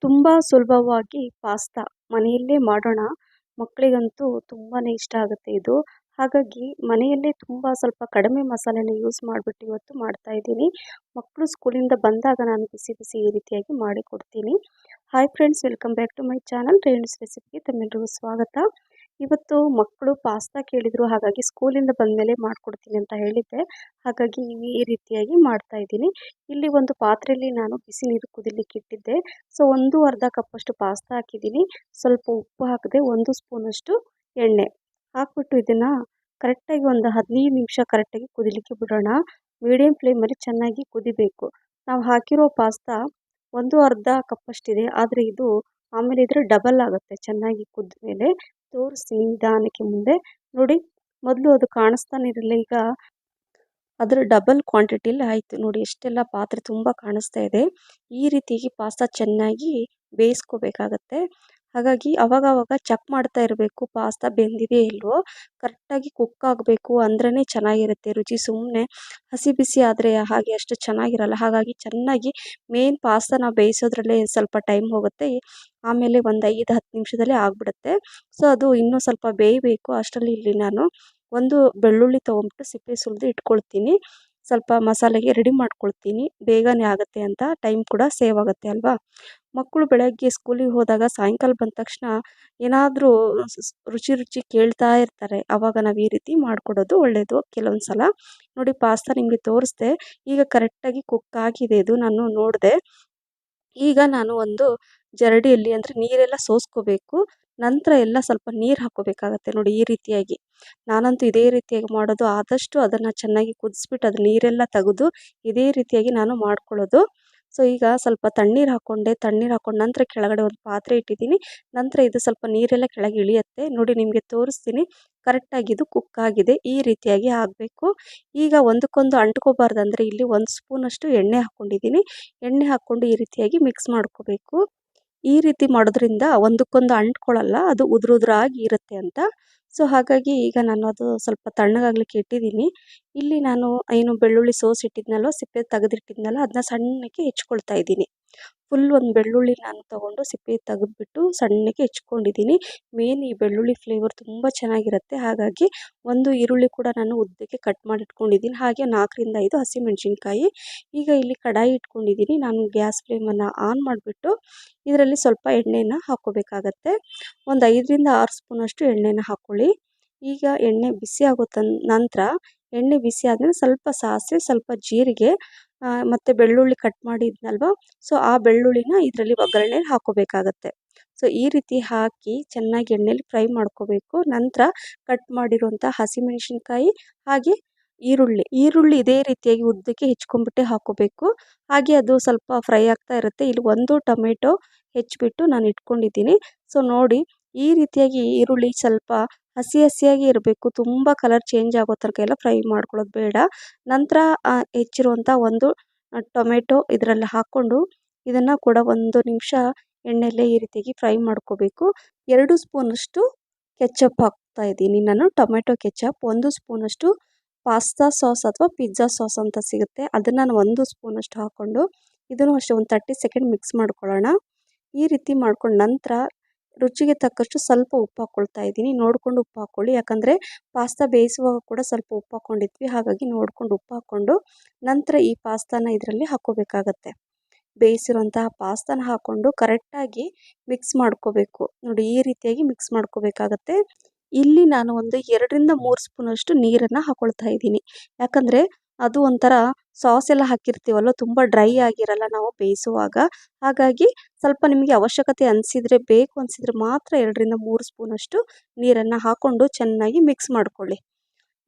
ತುಂಬ ಸುಲಭವಾಗಿ ಪಾಸ್ತಾ ಮನೆಯಲ್ಲೇ ಮಾಡೋಣ. ಮಕ್ಕಳಿಗಂತೂ ತುಂಬಾ ಇಷ್ಟ ಆಗುತ್ತೆ ಇದು. ಹಾಗಾಗಿ ಮನೆಯಲ್ಲೇ ತುಂಬ ಸ್ವಲ್ಪ ಕಡಿಮೆ ಮಸಾಲೆನ ಯೂಸ್ ಮಾಡಿಬಿಟ್ಟು ಇವತ್ತು ಮಾಡ್ತಾ ಇದ್ದೀನಿ. ಮಕ್ಕಳು ಸ್ಕೂಲಿಂದ ಬಂದಾಗ ನಾನು ಬಿಸಿ ಬಿಸಿ ಈ ರೀತಿಯಾಗಿ ಮಾಡಿಕೊಡ್ತೀನಿ. Hi friends, welcome back to my channel Renu's ರೆಸಿಪಿಗೆ ತಮ್ಮೆಲ್ಲರಿಗೂ ಸ್ವಾಗತ. ಇವತ್ತು ಮಕ್ಕಳು ಪಾಸ್ತಾ ಕೇಳಿದರು, ಹಾಗಾಗಿ ಸ್ಕೂಲಿಂದ ಬಂದಮೇಲೆ ಮಾಡಿಕೊಡ್ತೀನಿ ಅಂತ ಹೇಳಿದ್ದೆ. ಹಾಗಾಗಿ ಈ ರೀತಿಯಾಗಿ ಮಾಡ್ತಾ ಇದ್ದೀನಿ. ಇಲ್ಲಿ ಒಂದು ಪಾತ್ರೆಯಲ್ಲಿ ನಾನು ಬಿಸಿ ನೀರು ಕುದಿಲಿಕ್ಕೆ ಇಟ್ಟಿದ್ದೆ. ಸೊ ಒಂದು ಅರ್ಧ ಕಪ್ಪಷ್ಟು ಪಾಸ್ತಾ ಹಾಕಿದ್ದೀನಿ. ಸ್ವಲ್ಪ ಉಪ್ಪು ಹಾಕಿದೆ, 1 ಸ್ಪೂನಷ್ಟು ಎಣ್ಣೆ ಹಾಕ್ಬಿಟ್ಟು ಇದನ್ನು ಕರೆಕ್ಟಾಗಿ ಒಂದು 15 ನಿಮಿಷ ಕರೆಕ್ಟಾಗಿ ಕುದಿಲಿಕ್ಕೆ ಬಿಡೋಣ. ಮೀಡಿಯಂ ಫ್ಲೇಮಲ್ಲಿ ಚೆನ್ನಾಗಿ ಕುದಿಬೇಕು. ನಾವು ಹಾಕಿರೋ ಪಾಸ್ತಾ ಒಂದು ಅರ್ಧ ಕಪ್ಪಷ್ಟಿದೆ, ಆದರೆ ಇದು ಆಮೇಲೆ ಇದ್ರೆ ಡಬಲ್ ಆಗುತ್ತೆ. ಚೆನ್ನಾಗಿ ಕುದ್ದ ಮೇಲೆ ತೋರಿಸ್ತೀನಿ ನಿಧಾನಕ್ಕೆ. ಮುಂದೆ ನೋಡಿ, ಮೊದಲು ಅದು ಕಾಣಿಸ್ತಾನೆ ಇರಲಿಲ್ಲ, ಈಗ ಅದರ ಡಬಲ್ ಕ್ವಾಂಟಿಟಿಲಿ ಆಯಿತು. ನೋಡಿ ಎಷ್ಟೆಲ್ಲ ಪಾತ್ರೆ ತುಂಬ ಕಾಣಿಸ್ತಾ ಇದೆ. ಈ ರೀತಿಯಾಗಿ ಪಾಸ್ತಾ ಚೆನ್ನಾಗಿ ಬೇಯಿಸ್ಕೋಬೇಕಾಗತ್ತೆ. ಹಾಗಾಗಿ ಅವಾಗವಾಗ ಚೆಕ್ ಮಾಡ್ತಾ ಇರಬೇಕು, ಪಾಸ್ತಾ ಬೆಂದಿದೆ ಇಲ್ವೋ. ಕರೆಕ್ಟಾಗಿ ಕುಕ್ ಆಗಬೇಕು ಅಂದ್ರೇ ಚೆನ್ನಾಗಿರುತ್ತೆ ರುಚಿ. ಸುಮ್ಮನೆ ಹಸಿ ಬಿಸಿ ಆದರೆ ಹಾಗೆ ಅಷ್ಟು ಚೆನ್ನಾಗಿರಲ್ಲ. ಹಾಗಾಗಿ ಚೆನ್ನಾಗಿ ಮೇನ್ ಪಾಸ್ತಾ ನಾವು ಬೇಯಿಸೋದ್ರಲ್ಲೇ ಸ್ವಲ್ಪ ಟೈಮ್ ಹೋಗುತ್ತೆ. ಆಮೇಲೆ ಒಂದು 5-10 ನಿಮಿಷದಲ್ಲೇ ಆಗಿಬಿಡುತ್ತೆ. ಸೊ ಅದು ಇನ್ನೂ ಸ್ವಲ್ಪ ಬೇಯಬೇಕು. ಅಷ್ಟರಲ್ಲಿ ಇಲ್ಲಿ ನಾನು ಒಂದು ಬೆಳ್ಳುಳ್ಳಿ ತೊಗೊಂಬಿಟ್ಟು ಸಿಪ್ಪೆ ಸುಲಿದು ಇಟ್ಕೊಳ್ತೀನಿ. ಸ್ವಲ್ಪ ಮಸಾಲೆಗೆ ರೆಡಿ ಮಾಡ್ಕೊಳ್ತೀನಿ, ಬೇಗನೆ ಆಗುತ್ತೆ ಅಂತ, ಟೈಮ್ ಕೂಡ ಸೇವ್ ಆಗುತ್ತೆ ಅಲ್ವಾ. ಮಕ್ಕಳು ಬೆಳಗ್ಗೆ ಸ್ಕೂಲಿಗೆ ಹೋದಾಗ ಸಾಯಂಕಾಲ ಬಂದ ತಕ್ಷಣ ಏನಾದರೂ ರುಚಿ ರುಚಿ ಕೇಳ್ತಾ ಇರ್ತಾರೆ. ಆವಾಗ ನಾವು ಈ ರೀತಿ ಮಾಡಿಕೊಡೋದು ಒಳ್ಳೆಯದು. ಕೆಲವೊಂದು ಸಲ ನೋಡಿ, ಪಾಸ್ತಾ ನಿಮಗೆ ತೋರಿಸ್ದೆ, ಈಗ ಕರೆಕ್ಟಾಗಿ ಕುಕ್ ಆಗಿದೆ ಇದು, ನಾನು ನೋಡಿದೆ. ಈಗ ನಾನು ಒಂದು ಜರಡಿಯಲ್ಲಿ, ಅಂದರೆ ನೀರೆಲ್ಲ ಸೋಸ್ಕೋಬೇಕು, ನಂತರ ಎಲ್ಲ ಸ್ವಲ್ಪ ನೀರು ಹಾಕ್ಕೋಬೇಕಾಗತ್ತೆ. ನೋಡಿ ಈ ರೀತಿಯಾಗಿ ನಾನಂತೂ ಇದೇ ರೀತಿಯಾಗಿ ಮಾಡೋದು. ಆದಷ್ಟು ಅದನ್ನು ಚೆನ್ನಾಗಿ ಕುದಿಸ್ಬಿಟ್ಟು ಅದು ನೀರೆಲ್ಲ ತೆಗೆದು ಇದೇ ರೀತಿಯಾಗಿ ನಾನು ಮಾಡ್ಕೊಳ್ಳೋದು. ಸೊ ಈಗ ಸ್ವಲ್ಪ ತಣ್ಣೀರು ಹಾಕ್ಕೊಂಡೆ, ತಣ್ಣೀರು ಹಾಕ್ಕೊಂಡು ನಂತರ ಕೆಳಗಡೆ ಒಂದು ಪಾತ್ರೆ ಇಟ್ಟಿದ್ದೀನಿ. ನಂತರ ಇದು ಸ್ವಲ್ಪ ನೀರೆಲ್ಲ ಕೆಳಗೆ ಇಳಿಯುತ್ತೆ. ನೋಡಿ ನಿಮಗೆ ತೋರಿಸ್ತೀನಿ, ಕರೆಕ್ಟಾಗಿ ಇದು ಕುಕ್ ಆಗಿದೆ. ಈ ರೀತಿಯಾಗಿ ಆಗಬೇಕು. ಈಗ ಒಂದಕ್ಕೊಂದು ಅಂಟ್ಕೋಬಾರ್ದು, ಅಂದರೆ ಇಲ್ಲಿ 1 ಸ್ಪೂನಷ್ಟು ಎಣ್ಣೆ ಹಾಕ್ಕೊಂಡಿದ್ದೀನಿ. ಎಣ್ಣೆ ಹಾಕ್ಕೊಂಡು ಈ ರೀತಿಯಾಗಿ ಮಿಕ್ಸ್ ಮಾಡ್ಕೋಬೇಕು. ಈ ರೀತಿ ಮಾಡೋದ್ರಿಂದ ಒಂದಕ್ಕೊಂದು ಅಂಟ್ಕೊಳ್ಳಲ್ಲ, ಅದು ಉದುರಾಗಿ ಇರುತ್ತೆ ಅಂತ. ಸೊ ಹಾಗಾಗಿ ಈಗ ನಾನು ಅದು ಸ್ವಲ್ಪ ತಣ್ಣಗಾಗಲಿಕ್ಕೆ ಇಟ್ಟಿದ್ದೀನಿ. ಇಲ್ಲಿ ನಾನು ಏನು ಬೆಳ್ಳುಳ್ಳಿ ಸೋಸಿಟ್ಟಿದ್ನಲ್ವ, ಸಿಪ್ಪೆ ತೆಗೆದಿಟ್ಟಿದ್ನಲ್ಲ, ಅದನ್ನ ಸಣ್ಣಕ್ಕೆ ಹೆಚ್ಕೊಳ್ತಾ ಇದ್ದೀನಿ. ಫುಲ್ ಒಂದು ಬೆಳ್ಳುಳ್ಳಿ ನಾನು ತೊಗೊಂಡು ಸಿಪ್ಪೆ ತೆಗೆದ್ಬಿಟ್ಟು ಸಣ್ಣಕ್ಕೆ ಹೆಚ್ಕೊಂಡಿದ್ದೀನಿ. ಮೇನ್ ಈ ಬೆಳ್ಳುಳ್ಳಿ ಫ್ಲೇವರ್ ತುಂಬ ಚೆನ್ನಾಗಿರುತ್ತೆ. ಹಾಗಾಗಿ ಒಂದು ಈರುಳ್ಳಿ ಕೂಡ ನಾನು ಉದ್ದಕ್ಕೆ ಕಟ್ ಮಾಡಿ ಇಟ್ಕೊಂಡಿದ್ದೀನಿ. ಹಾಗೆ 4-5 ಹಸಿಮೆಣಸಿನ್ಕಾಯಿ. ಈಗ ಇಲ್ಲಿ ಕಡಾಯಿ ಇಟ್ಕೊಂಡಿದ್ದೀನಿ. ನಾನು ಗ್ಯಾಸ್ ಫ್ಲೇಮನ್ನು ಆನ್ ಮಾಡಿಬಿಟ್ಟು ಇದರಲ್ಲಿ ಸ್ವಲ್ಪ ಎಣ್ಣೆನ ಹಾಕ್ಕೋಬೇಕಾಗತ್ತೆ. ಒಂದು 5-6 ಸ್ಪೂನಷ್ಟು ಎಣ್ಣೆನ ಹಾಕ್ಕೊಳ್ಳಿ. ಈಗ ಎಣ್ಣೆ ಬಿಸಿ ಆಗೋ ನಂತರ, ಎಣ್ಣೆ ಬಿಸಿ ಆದಮೇಲೆ ಸ್ವಲ್ಪ ಸಾಸಿವೆ, ಸ್ವಲ್ಪ ಜೀರಿಗೆ, ಮತ್ತು ಬೆಳ್ಳುಳ್ಳಿ ಕಟ್ ಮಾಡಿದ್ನಲ್ವ, ಸೊ ಆ ಬೆಳ್ಳುಳ್ಳಿನ ಇದರಲ್ಲಿ ಒಗ್ಗರಣೆಗೆ ಹಾಕ್ಕೋಬೇಕಾಗತ್ತೆ. ಸೊ ಈ ರೀತಿ ಹಾಕಿ ಚೆನ್ನಾಗಿ ಎಣ್ಣೆಲಿ ಫ್ರೈ ಮಾಡ್ಕೋಬೇಕು. ನಂತರ ಕಟ್ ಮಾಡಿರುವಂಥ ಹಸಿಮೆಣಸಿನ್ಕಾಯಿ ಹಾಗೆ ಈರುಳ್ಳಿ ಇದೇ ರೀತಿಯಾಗಿ ಉದ್ದಕ್ಕೆ ಹೆಚ್ಕೊಂಡ್ಬಿಟ್ಟೆ ಹಾಕ್ಕೋಬೇಕು. ಹಾಗೆ ಅದು ಸ್ವಲ್ಪ ಫ್ರೈ ಆಗ್ತಾ ಇರುತ್ತೆ. ಇಲ್ಲಿ 1 ಟೊಮೆಟೊ ಹೆಚ್ಚಿಬಿಟ್ಟು ನಾನು ಇಟ್ಕೊಂಡಿದ್ದೀನಿ. ಸೊ ನೋಡಿ, ಈ ರೀತಿಯಾಗಿ ಈರುಳ್ಳಿ ಸ್ವಲ್ಪ ಹಸಿಯಾಗಿ ಇರಬೇಕು. ತುಂಬ ಕಲರ್ ಚೇಂಜ್ ಆಗೋ ತನಕ ಎಲ್ಲ ಫ್ರೈ ಮಾಡ್ಕೊಳ್ಳೋದು ಬೇಡ. ನಂತರ ಹೆಚ್ಚಿರುವಂಥ 1 ಟೊಮೆಟೊ ಇದರಲ್ಲಿ ಹಾಕ್ಕೊಂಡು ಇದನ್ನು ಕೂಡ 1 ನಿಮಿಷ ಎಣ್ಣೆಯಲ್ಲೇ ಈ ರೀತಿಯಾಗಿ ಫ್ರೈ ಮಾಡ್ಕೋಬೇಕು. 2 ಸ್ಪೂನಷ್ಟು ಕೆಚಪ್ ಹಾಕ್ತಾ ಇದ್ದೀನಿ ನಾನು, ಟೊಮೆಟೊ ಕೆಚಪ್. 1 ಸ್ಪೂನಷ್ಟು ಪಾಸ್ತಾ ಸಾಸ್ ಅಥವಾ ಪಿಜ್ಜಾ ಸಾಸ್ ಅಂತ ಸಿಗುತ್ತೆ, ಅದನ್ನು ನಾನು 1 ಸ್ಪೂನಷ್ಟು ಹಾಕ್ಕೊಂಡು ಇದನ್ನು ಅಷ್ಟೇ ಒಂದು 30 ಸೆಕೆಂಡ್ ಮಿಕ್ಸ್ ಮಾಡ್ಕೊಳ್ಳೋಣ. ಈ ರೀತಿ ಮಾಡ್ಕೊಂಡು ನಂತರ ರುಚಿಗೆ ತಕ್ಕಷ್ಟು ಸ್ವಲ್ಪ ಉಪ್ಪು ಹಾಕ್ಕೊಳ್ತಾ ಇದ್ದೀನಿ. ನೋಡಿಕೊಂಡು ಉಪ್ಪು ಹಾಕ್ಕೊಳ್ಳಿ, ಯಾಕಂದರೆ ಪಾಸ್ತಾ ಬೇಯಿಸುವಾಗ ಕೂಡ ಸ್ವಲ್ಪ ಉಪ್ಪು ಹಾಕ್ಕೊಂಡಿದ್ವಿ. ಹಾಗಾಗಿ ನೋಡಿಕೊಂಡು ಉಪ್ಪು ಹಾಕ್ಕೊಂಡು ನಂತರ ಈ ಪಾಸ್ತಾನ ಇದರಲ್ಲಿ ಹಾಕ್ಕೋಬೇಕಾಗತ್ತೆ. ಬೇಯಿಸಿರುವಂತಹ ಪಾಸ್ತಾನ ಹಾಕ್ಕೊಂಡು ಕರೆಕ್ಟಾಗಿ ಮಿಕ್ಸ್ ಮಾಡ್ಕೋಬೇಕು. ನೋಡಿ ಈ ರೀತಿಯಾಗಿ ಮಿಕ್ಸ್ ಮಾಡ್ಕೋಬೇಕಾಗತ್ತೆ. ಇಲ್ಲಿ ನಾನು ಒಂದು 2-3 ಸ್ಪೂನಷ್ಟು ನೀರನ್ನು ಹಾಕ್ಕೊಳ್ತಾ ಇದ್ದೀನಿ. ಯಾಕಂದರೆ ಅದು ಒಂಥರ ಸಾಸ್ ಎಲ್ಲ ಹಾಕಿರ್ತೀವಲ್ವ, ತುಂಬ ಡ್ರೈ ಆಗಿರಲ್ಲ ನಾವು ಬೇಯಿಸುವಾಗ. ಹಾಗಾಗಿ ಸ್ವಲ್ಪ ನಿಮಗೆ ಅವಶ್ಯಕತೆ ಅನಿಸಿದರೆ, ಬೇಕು ಅನಿಸಿದರೆ ಮಾತ್ರ 2-3 ಸ್ಪೂನಷ್ಟು ನೀರನ್ನು ಹಾಕ್ಕೊಂಡು ಚೆನ್ನಾಗಿ ಮಿಕ್ಸ್ ಮಾಡ್ಕೊಳ್ಳಿ.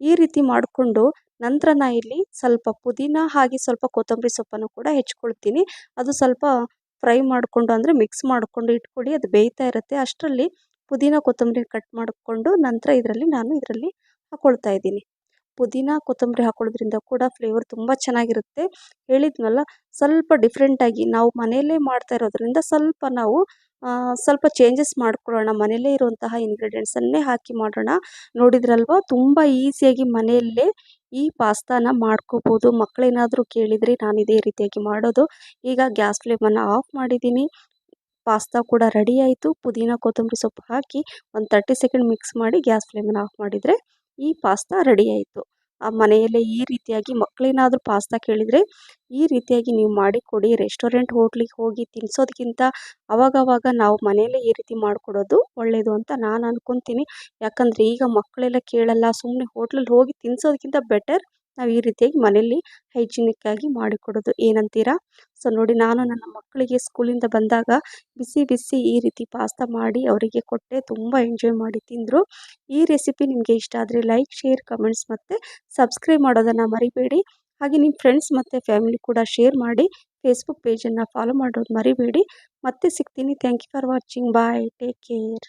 ಈ ರೀತಿ ಮಾಡಿಕೊಂಡು ನಂತರ ನಾನು ಇಲ್ಲಿ ಸ್ವಲ್ಪ ಪುದೀನ ಹಾಗೆ ಸ್ವಲ್ಪ ಕೊತ್ತಂಬರಿ ಸೊಪ್ಪನ್ನು ಕೂಡ ಹೆಚ್ಕೊಳ್ತೀನಿ. ಅದು ಸ್ವಲ್ಪ ಫ್ರೈ ಮಾಡಿಕೊಂಡು, ಅಂದರೆ ಮಿಕ್ಸ್ ಮಾಡಿಕೊಂಡು ಇಟ್ಕೊಳ್ಳಿ, ಅದು ಬೇಯ್ತಾ ಇರುತ್ತೆ. ಅಷ್ಟರಲ್ಲಿ ಪುದೀನ ಕೊತ್ತಂಬರಿ ಕಟ್ ಮಾಡಿಕೊಂಡು ನಂತರ ನಾನು ಇದರಲ್ಲಿ ಹಾಕ್ಕೊಳ್ತಾ ಇದ್ದೀನಿ. ಪುದೀನ ಕೊತ್ತಂಬರಿ ಹಾಕೊಳ್ಳೋದ್ರಿಂದ ಕೂಡ ಫ್ಲೇವರ್ ತುಂಬ ಚೆನ್ನಾಗಿರುತ್ತೆ. ಹೇಳಿದ್ನಲ್ಲ, ಸ್ವಲ್ಪ ಡಿಫ್ರೆಂಟಾಗಿ ನಾವು ಮನೆಯಲ್ಲೇ ಮಾಡ್ತಾ ಇರೋದ್ರಿಂದ ಸ್ವಲ್ಪ ಚೇಂಜಸ್ ಮಾಡ್ಕೊಳ್ಳೋಣ. ಮನೆಯಲ್ಲೇ ಇರುವಂತಹ ಇಂಗ್ರೀಡಿಯೆಂಟ್ಸನ್ನೇ ಹಾಕಿ ಮಾಡೋಣ. ನೋಡಿದ್ರಲ್ವ, ತುಂಬ ಈಸಿಯಾಗಿ ಮನೆಯಲ್ಲೇ ಈ ಪಾಸ್ತಾನ ಮಾಡ್ಕೋಬೋದು. ಮಕ್ಕಳೇನಾದರೂ ಕೇಳಿದರೆ ನಾನು ಇದೇ ರೀತಿಯಾಗಿ ಮಾಡೋದು. ಈಗ ಗ್ಯಾಸ್ ಫ್ಲೇಮನ್ನು ಆಫ್ ಮಾಡಿದ್ದೀನಿ. ಪಾಸ್ತಾ ಕೂಡ ರೆಡಿ ಆಯಿತು. ಪುದೀನ ಕೊತ್ತಂಬರಿ ಸೊಪ್ಪು ಹಾಕಿ ಒಂದು 30 ಸೆಕೆಂಡ್ ಮಿಕ್ಸ್ ಮಾಡಿ ಗ್ಯಾಸ್ ಫ್ಲೇಮನ್ನು ಆಫ್ ಮಾಡಿದರೆ ಈ ಪಾಸ್ತಾ ರೆಡಿ ಆಯಿತು. ಆ ಮನೆಯಲ್ಲೇ ಈ ರೀತಿಯಾಗಿ ಮಕ್ಕಳೇನಾದರೂ ಪಾಸ್ತಾ ಕೇಳಿದರೆ ಈ ರೀತಿಯಾಗಿ ನೀವು ಮಾಡಿಕೊಡಿ. ರೆಸ್ಟೋರೆಂಟ್ ಹೋಟ್ಲಿಗೆ ಹೋಗಿ ತಿನ್ನಿಸೋದಕ್ಕಿಂತ ಅವಾಗವಾಗ ನಾವು ಮನೆಯಲ್ಲೇ ಈ ರೀತಿ ಮಾಡಿಕೊಡೋದು ಒಳ್ಳೆಯದು ಅಂತ ನಾನು ಅನ್ಕೊತೀನಿ. ಯಾಕಂದರೆ ಈಗ ಮಕ್ಕಳೆಲ್ಲ ಕೇಳಲ್ಲ, ಸುಮ್ಮನೆ ಹೋಟ್ಲಲ್ಲಿ ಹೋಗಿ ತಿನ್ನಿಸೋದಕ್ಕಿಂತ ಬೆಟರ್ ನಾವು ಈ ರೀತಿಯಾಗಿ ಮನೆಯಲ್ಲಿ ಹೈಜಿನಿಕ್ಕಾಗಿ ಮಾಡಿಕೊಡೋದು. ಏನಂತೀರಾ? ಸೊ ನೋಡಿ, ನಾನು ನನ್ನ ಮಕ್ಕಳಿಗೆ ಸ್ಕೂಲಿಂದ ಬಂದಾಗ ಬಿಸಿ ಬಿಸಿ ಈ ರೀತಿ ಪಾಸ್ತಾ ಮಾಡಿ ಅವರಿಗೆ ಕೊಟ್ಟೆ. ತುಂಬ ಎಂಜಾಯ್ ಮಾಡಿ ತಿಂದರು. ಈ ರೆಸಿಪಿ ನಿಮಗೆ ಇಷ್ಟ ಆದರೆ ಲೈಕ್, ಶೇರ್, ಕಮೆಂಟ್ಸ್ ಮತ್ತು ಸಬ್ಸ್ಕ್ರೈಬ್ ಮಾಡೋದನ್ನು ಮರಿಬೇಡಿ. ಹಾಗೆ ನಿಮ್ಮ ಫ್ರೆಂಡ್ಸ್ ಮತ್ತು ಫ್ಯಾಮಿಲಿ ಕೂಡ ಶೇರ್ ಮಾಡಿ. ಫೇಸ್ಬುಕ್ ಪೇಜನ್ನು ಫಾಲೋ ಮಾಡೋದು ಮರಿಬೇಡಿ. ಮತ್ತೆ ಸಿಗ್ತೀನಿ. Thank you for watching. Bye. Take care.